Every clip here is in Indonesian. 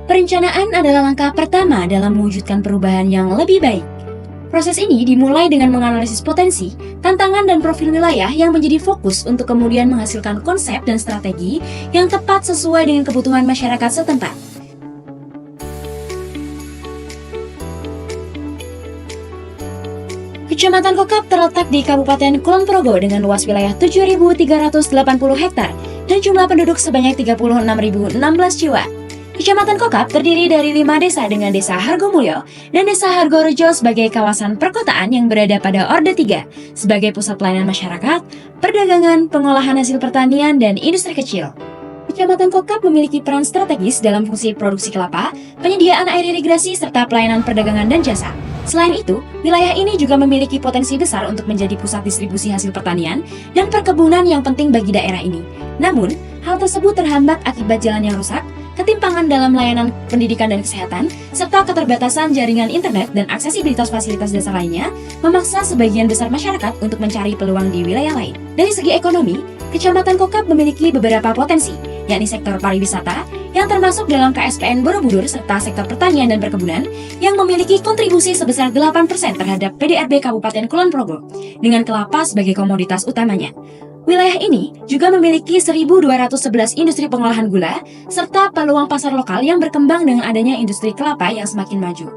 Perencanaan adalah langkah pertama dalam mewujudkan perubahan yang lebih baik. Proses ini dimulai dengan menganalisis potensi, tantangan, dan profil wilayah yang menjadi fokus untuk kemudian menghasilkan konsep dan strategi yang tepat sesuai dengan kebutuhan masyarakat setempat. Kecamatan Kokap terletak di Kabupaten Kulon Progo dengan luas wilayah 7.380 hektar dan jumlah penduduk sebanyak 36.016 jiwa. Kecamatan Kokap terdiri dari 5 desa dengan Desa Hargomulyo dan Desa Hargorejo sebagai kawasan perkotaan yang berada pada Orde 3 sebagai pusat pelayanan masyarakat, perdagangan, pengolahan hasil pertanian, dan industri kecil. Kecamatan Kokap memiliki peran strategis dalam fungsi produksi kelapa, penyediaan air irigasi, serta pelayanan perdagangan dan jasa. Selain itu, wilayah ini juga memiliki potensi besar untuk menjadi pusat distribusi hasil pertanian dan perkebunan yang penting bagi daerah ini. Namun, hal tersebut terhambat akibat jalan yang rusak, ketimpangan dalam layanan pendidikan dan kesehatan, serta keterbatasan jaringan internet dan aksesibilitas fasilitas dasar lainnya, memaksa sebagian besar masyarakat untuk mencari peluang di wilayah lain. Dari segi ekonomi, Kecamatan Kokap memiliki beberapa potensi, yakni sektor pariwisata, yang termasuk dalam KSPN Borobudur, serta sektor pertanian dan perkebunan, yang memiliki kontribusi sebesar 8% terhadap PDRB Kabupaten Kulon Progo, dengan kelapa sebagai komoditas utamanya. Wilayah ini juga memiliki 1.211 industri pengolahan gula, serta peluang pasar lokal yang berkembang dengan adanya industri kelapa yang semakin maju.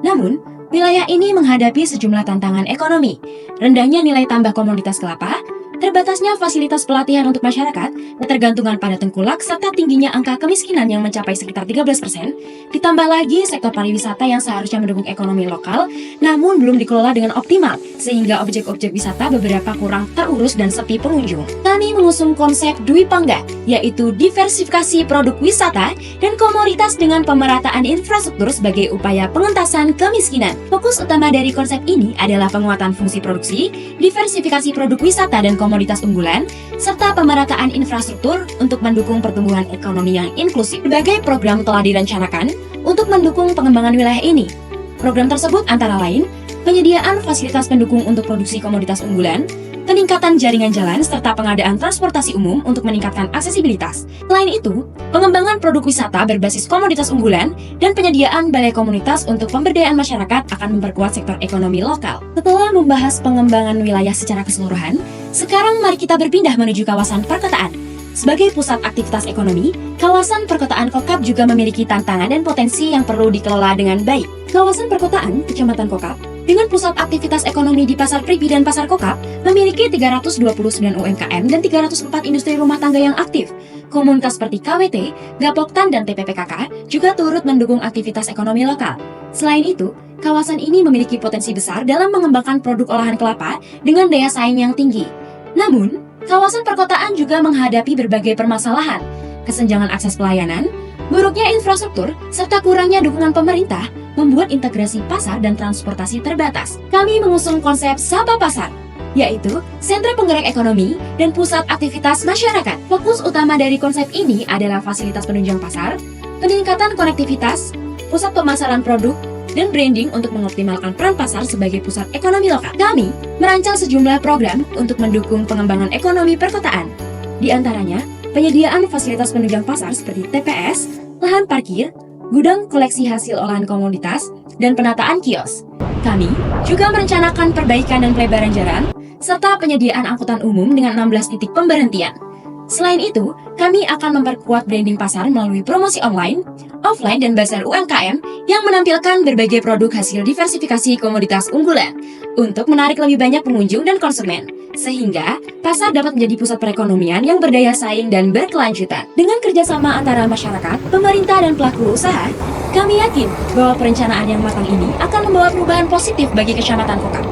Namun, wilayah ini menghadapi sejumlah tantangan ekonomi, rendahnya nilai tambah komoditas kelapa, terbatasnya fasilitas pelatihan untuk masyarakat, ketergantungan pada tengkulak, serta tingginya angka kemiskinan yang mencapai sekitar 13%, ditambah lagi sektor pariwisata yang seharusnya mendukung ekonomi lokal, namun belum dikelola dengan optimal, sehingga objek-objek wisata beberapa kurang terurus dan sepi pengunjung. Kami mengusung konsep Dwi Pangga, yaitu diversifikasi produk wisata dan komoditas dengan pemerataan infrastruktur sebagai upaya pengentasan kemiskinan. Fokus utama dari konsep ini adalah penguatan fungsi produksi, diversifikasi produk wisata dan komoditas unggulan, serta pemerataan infrastruktur untuk mendukung pertumbuhan ekonomi yang inklusif. Berbagai program telah direncanakan untuk mendukung pengembangan wilayah ini. Program tersebut antara lain, penyediaan fasilitas pendukung untuk produksi komoditas unggulan, peningkatan jaringan jalan, serta pengadaan transportasi umum untuk meningkatkan aksesibilitas. Selain itu, pengembangan produk wisata berbasis komoditas unggulan dan penyediaan balai komunitas untuk pemberdayaan masyarakat akan memperkuat sektor ekonomi lokal. Setelah membahas pengembangan wilayah secara keseluruhan, sekarang mari kita berpindah menuju kawasan perkotaan. Sebagai pusat aktivitas ekonomi, kawasan perkotaan Kokap juga memiliki tantangan dan potensi yang perlu dikelola dengan baik. Kawasan perkotaan Kecamatan Kokap dengan pusat aktivitas ekonomi di Pasar Pribi dan Pasar Kokap memiliki 329 UMKM dan 304 industri rumah tangga yang aktif. Komunitas seperti KWT, Gapoktan, dan TPPKK juga turut mendukung aktivitas ekonomi lokal. Selain itu, kawasan ini memiliki potensi besar dalam mengembangkan produk olahan kelapa dengan daya saing yang tinggi. Namun, kawasan perkotaan juga menghadapi berbagai permasalahan, kesenjangan akses pelayanan, buruknya infrastruktur, serta kurangnya dukungan pemerintah membuat integrasi pasar dan transportasi terbatas. Kami mengusung konsep Sapa Pasar, yaitu sentra penggerak ekonomi dan pusat aktivitas masyarakat. Fokus utama dari konsep ini adalah fasilitas penunjang pasar, peningkatan konektivitas, pusat pemasaran produk, dan branding untuk mengoptimalkan peran pasar sebagai pusat ekonomi lokal. Kami merancang sejumlah program untuk mendukung pengembangan ekonomi perkotaan. Di antaranya, penyediaan fasilitas penunjang pasar seperti TPS, lahan parkir, gudang koleksi hasil olahan komoditas, dan penataan kios. Kami juga merencanakan perbaikan dan pelebaran jalan, serta penyediaan angkutan umum dengan 16 titik pemberhentian. Selain itu, kami akan memperkuat branding pasar melalui promosi online, offline, dan bazar UMKM yang menampilkan berbagai produk hasil diversifikasi komoditas unggulan untuk menarik lebih banyak pengunjung dan konsumen, sehingga pasar dapat menjadi pusat perekonomian yang berdaya saing dan berkelanjutan. Dengan kerjasama antara masyarakat, pemerintah, dan pelaku usaha, kami yakin bahwa perencanaan yang matang ini akan membawa perubahan positif bagi Kecamatan Kokap.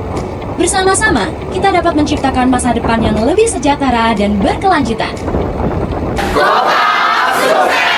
Bersama-sama, kita dapat menciptakan masa depan yang lebih sejahtera dan berkelanjutan. Kokap sukses!